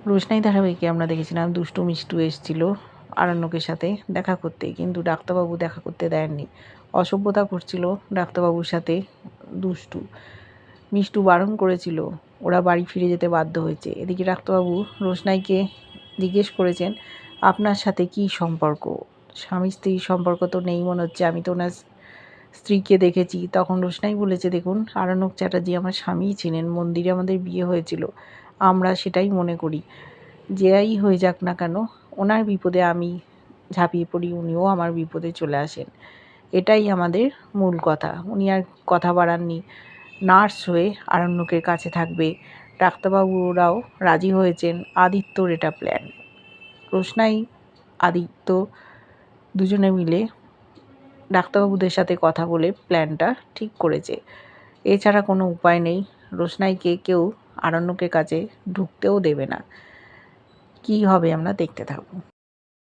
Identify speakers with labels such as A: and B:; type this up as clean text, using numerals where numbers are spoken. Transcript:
A: রোশনাই ধারাবাহিকে আমরা দেখেছিলাম দুষ্টু মিষ্টু এসেছিল আরণ্যকের সাথে দেখা করতে, কিন্তু ডাক্তারবাবু দেখা করতে দেননি, অসভ্যতা করছিল ডাক্তারবাবুর সাথে। দুষ্টু মিষ্টু বারণ করেছিল, ওরা বাড়ি ফিরে যেতে বাধ্য হয়েছে। এদিকে ডাক্তারবাবু রোশনাইকে জিজ্ঞেস করেছেন, আপনার সাথে কি সম্পর্ক? স্বামী স্ত্রীর সম্পর্ক তো নেই মনে হচ্ছে, আমি তো ওনার স্ত্রীকে দেখেছি। তখন রোশনাই বলেছে, দেখুন আরণ্যক চ্যাটার্জি আমার স্বামীই ছিলেন, মন্দিরে আমাদের বিয়ে হয়েছিল, আমরা সেটাই মনে করি। যেই হয়ে যাক না কেন, ওনার বিপদে আমি ঝাঁপিয়ে পড়ি, উনিও আমার বিপদে চলে আসেন, এটাই আমাদের মূল কথা। উনি আর কথা বাড়াননি, নার্স হয়ে আরণ্যকের কাছে থাকবে। ডাক্তারবাবুরাও রাজি হয়েছেন, আদিত্যর এটা প্ল্যান। রোশনাই আদিত্য দুজনে মিলে ডাক্তারবাবুদের সাথে কথা বলে প্ল্যানটা ঠিক করেছে। এছাড়া কোনো উপায় নেই, রোশনাইকে কেউ আরণ্যকের কাছে ঢুকতেও দেবে না। কী হবে আমরা দেখতে থাকবো।